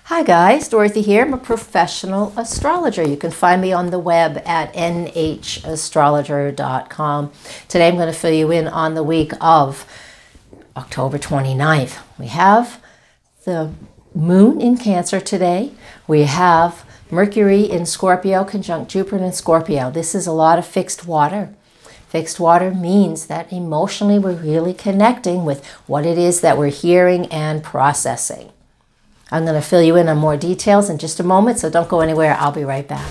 Hi guys, Dorothy here. I'm a professional astrologer. You can find me on the web at nhastrologer.com. Today I'm going to fill you in on the week of October 29th. We have the moon in Cancer today. We have Mercury in Scorpio, conjunct Jupiter in Scorpio. This is a lot of fixed water. Fixed water means that emotionally we're really connecting with what it is that we're hearing and processing. I'm going to fill you in on more details in just a moment, so don't go anywhere. I'll be right back.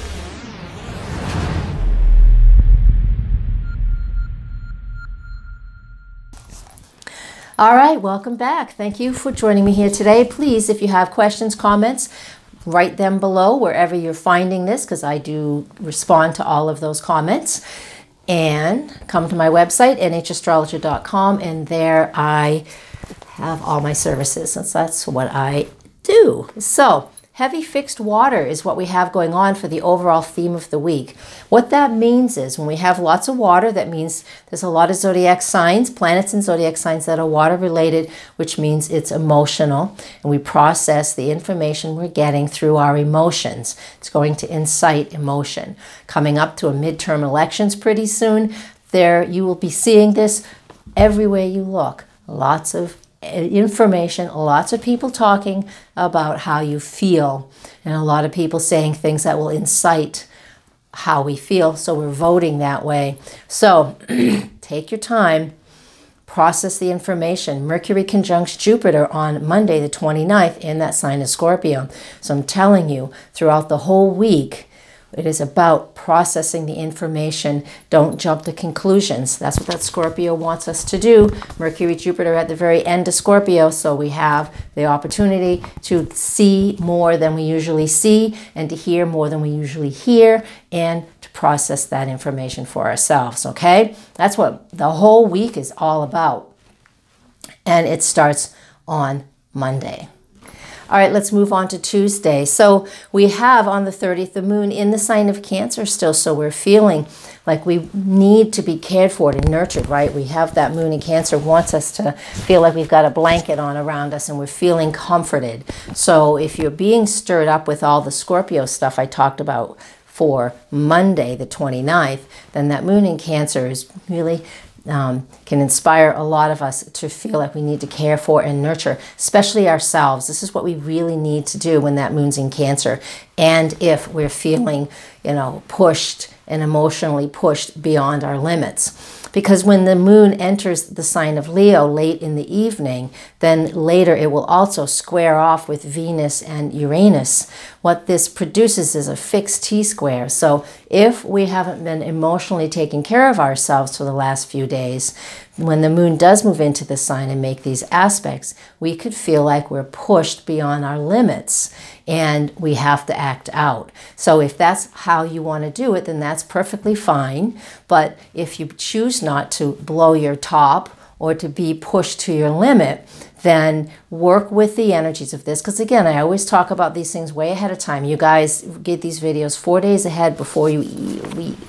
All right, welcome back. Thank you for joining me here today. Please, if you have questions, comments, write them below wherever you're finding this, because I do respond to all of those comments. And come to my website, nhastrologer.com, and there I have all my services, since that's what I do. So, heavy fixed water is what we have going on for the overall theme of the week. What that means is when we have lots of water, that means there's a lot of zodiac signs, planets and zodiac signs that are water related, which means it's emotional, and we process the information we're getting through our emotions. It's going to incite emotion. Coming up to a midterm elections pretty soon, there you will be seeing this everywhere you look. Lots of information, lots of people talking about how you feel, and a lot of people saying things that will incite how we feel, so we're voting that way. So take your time, process the information. Mercury conjuncts Jupiter on Monday the 29th in that sign of Scorpio. So I'm telling you, throughout the whole week, it is about processing the information. Don't jump to conclusions. That's what that Scorpio wants us to do. Mercury, Jupiter at the very end of Scorpio, so we have the opportunity to see more than we usually see, and to hear more than we usually hear, and to process that information for ourselves, okay? That's what the whole week is all about. And it starts on Monday. All right, let's move on to Tuesday. So we have on the 30th the moon in the sign of Cancer still, so we're feeling like we need to be cared for and nurtured, right? We have that moon in Cancer, wants us to feel like we've got a blanket on around us and we're feeling comforted. So if you're being stirred up with all the Scorpio stuff I talked about for Monday the 29th, then that moon in Cancer is really can inspire a lot of us to feel like we need to care for and nurture, especially ourselves. This is what we really need to do when that moon's in Cancer. And if we're feeling, pushed and emotionally pushed beyond our limits. Because when the moon enters the sign of Leo late in the evening, then later it will also square off with Venus and Uranus. What this produces is a fixed T-square. So if we haven't been emotionally taking care of ourselves for the last few days, when the moon does move into the sign and make these aspects, we could feel like we're pushed beyond our limits and we have to act out. So if that's how you want to do it, then that's perfectly fine. But if you choose not to blow your top or to be pushed to your limit, then work with the energies of this. Because again, I always talk about these things way ahead of time. You guys get these videos 4 days ahead before you eat.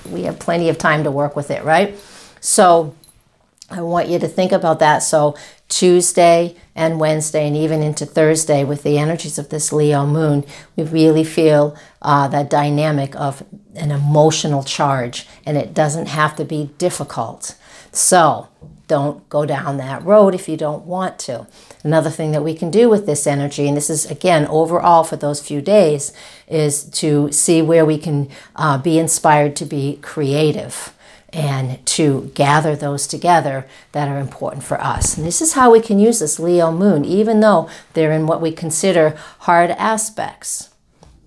We have plenty of time to work with it, right? So I want you to think about that. So Tuesday and Wednesday and even into Thursday, with the energies of this Leo moon, we really feel that dynamic of an emotional charge, and it doesn't have to be difficult. So don't go down that road if you don't want to. Another thing that we can do with this energy, and this is again overall for those few days, is to see where we can be inspired to be creative and to gather those together that are important for us. And this is how we can use this Leo moon, even though they're in what we consider hard aspects.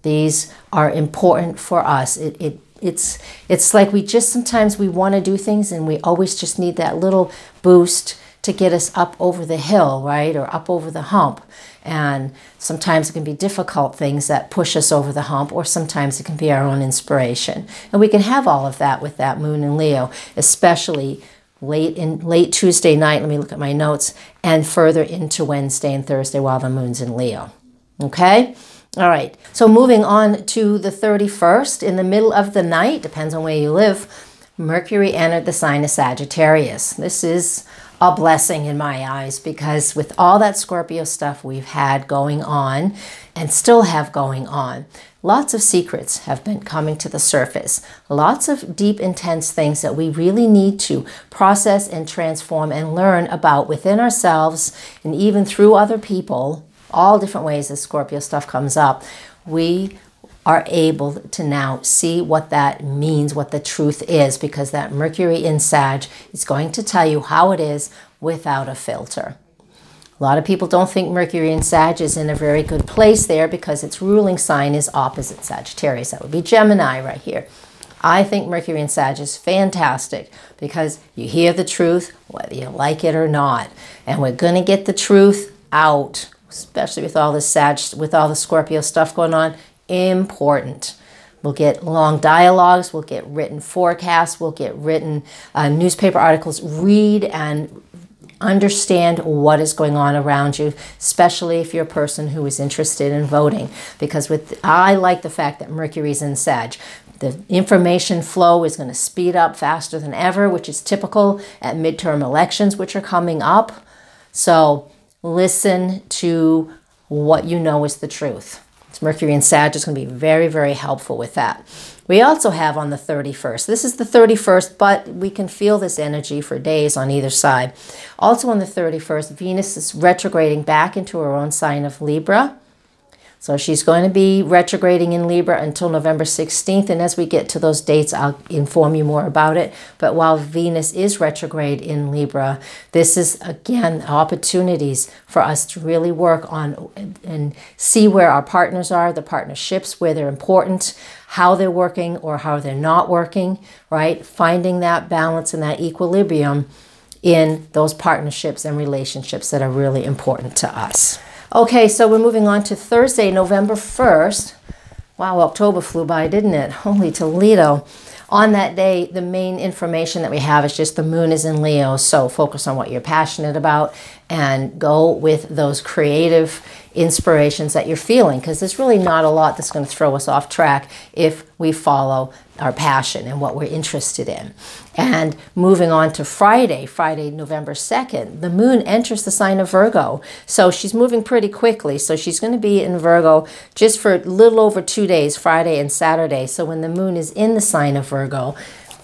These are important for us. It's like sometimes we want to do things and we always just need that little boost to get us up over the hill, right? Or up over the hump. And sometimes it can be difficult things that push us over the hump, or sometimes it can be our own inspiration. And we can have all of that with that moon in Leo, especially late Tuesday night, let me look at my notes, and further into Wednesday and Thursday while the moon's in Leo. Okay? All right. So moving on to the 31st, in the middle of the night, depends on where you live, Mercury entered the sign of Sagittarius. This is a blessing in my eyes, because with all that Scorpio stuff we've had going on and still have going on, lots of secrets have been coming to the surface. Lots of deep, intense things that we really need to process and transform and learn about within ourselves and even through other people. All different ways as Scorpio stuff comes up. We are able to now see what that means, what the truth is, because that Mercury in Sag is going to tell you how it is without a filter. A lot of people don't think Mercury in Sag is in a very good place there because its ruling sign is opposite Sagittarius. That would be Gemini right here. I think Mercury in Sag is fantastic because you hear the truth, whether you like it or not. And we're going to get the truth out, especially with all this with all the Scorpio stuff going on. Important. We'll get long dialogues, we'll get written forecasts, we'll get written newspaper articles. Read and understand what is going on around you, especially if you're a person who is interested in voting. Because I like the fact that Mercury's in Sag. The information flow is going to speed up faster than ever, which is typical at midterm elections, which are coming up. So listen to what you know is the truth. Mercury in Sag is going to be very, very helpful with that. We also have on the 31st. This is the 31st, but we can feel this energy for days on either side. Also on the 31st, Venus is retrograding back into her own sign of Libra. So she's going to be retrograding in Libra until November 16th. And as we get to those dates, I'll inform you more about it. But while Venus is retrograde in Libra, this is, again, opportunities for us to really work on and see where our partners are, the partnerships, where they're important, how they're working or how they're not working, right? Finding that balance and that equilibrium in those partnerships and relationships that are really important to us. Okay, so we're moving on to Thursday, November 1st. Wow, October flew by, didn't it? Holy Toledo. On that day, the main information that we have is just the moon is in Leo, so focus on what you're passionate about and go with those creative inspirations that you're feeling, because there's really not a lot that's going to throw us off track if we follow our passion and what we're interested in. And moving on to Friday, November 2nd, the moon enters the sign of Virgo. So she's moving pretty quickly. So she's going to be in Virgo just for a little over 2 days, Friday and Saturday. So when the moon is in the sign of Virgo,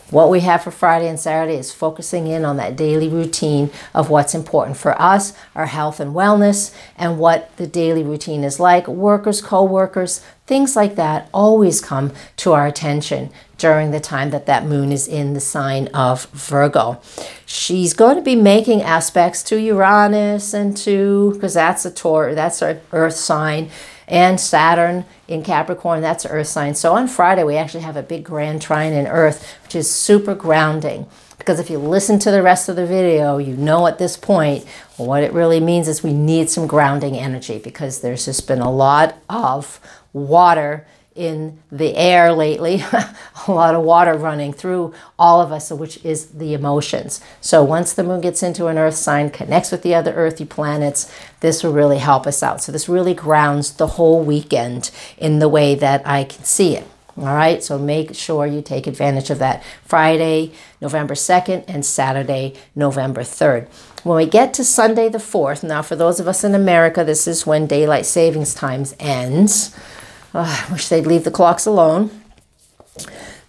what we have for Friday and Saturday is focusing in on that daily routine of what's important for us, our health and wellness, and what the daily routine is like. Workers, co-workers, things like that always come to our attention during the time that that moon is in the sign of Virgo. She's going to be making aspects to Uranus and because that's a Taurus, that's our earth sign, and Saturn in Capricorn, that's an earth sign. So on Friday, we actually have a big grand trine in earth, which is super grounding. Because if you listen to the rest of the video, you know at this point, what it really means is we need some grounding energy, because there's just been a lot of water in the air lately, a lot of water running through all of us, which is the emotions. So once the moon gets into an earth sign, connects with the other earthy planets, this will really help us out. So this really grounds the whole weekend in the way that I can see it. All right, so make sure you take advantage of that Friday, November 2nd, and Saturday, November 3rd. When we get to Sunday the 4th, now for those of us in America, this is when daylight savings times ends. I wish they'd leave the clocks alone.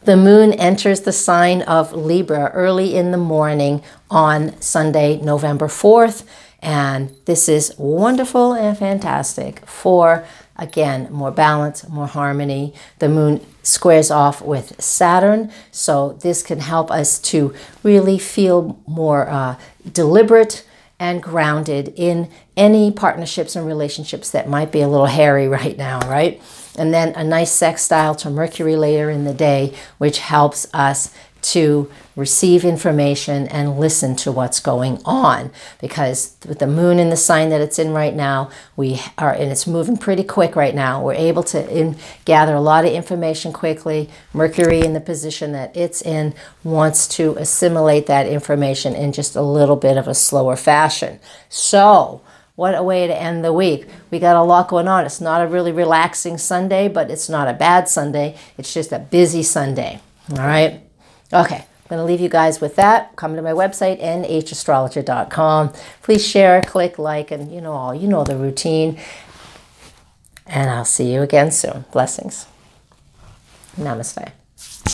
The moon enters the sign of Libra early in the morning on Sunday, November 4th. And this is wonderful and fantastic for, again, more balance, more harmony. The moon squares off with Saturn, so this can help us to really feel more deliberate and grounded in any partnerships and relationships that might be a little hairy right now, right? And then a nice sextile to Mercury later in the day, which helps us to receive information and listen to what's going on. Because with the moon in the sign that it's in right now, and it's moving pretty quick right now, we're able to gather a lot of information quickly. Mercury in the position that it's in wants to assimilate that information in just a little bit of a slower fashion. So what a way to end the week. We got a lot going on. It's not a really relaxing Sunday, but it's not a bad Sunday. It's just a busy Sunday. All right? Okay, I'm going to leave you guys with that. Come to my website, nhastrologer.com. Please share, click, like, and you know the routine. And I'll see you again soon. Blessings. Namaste.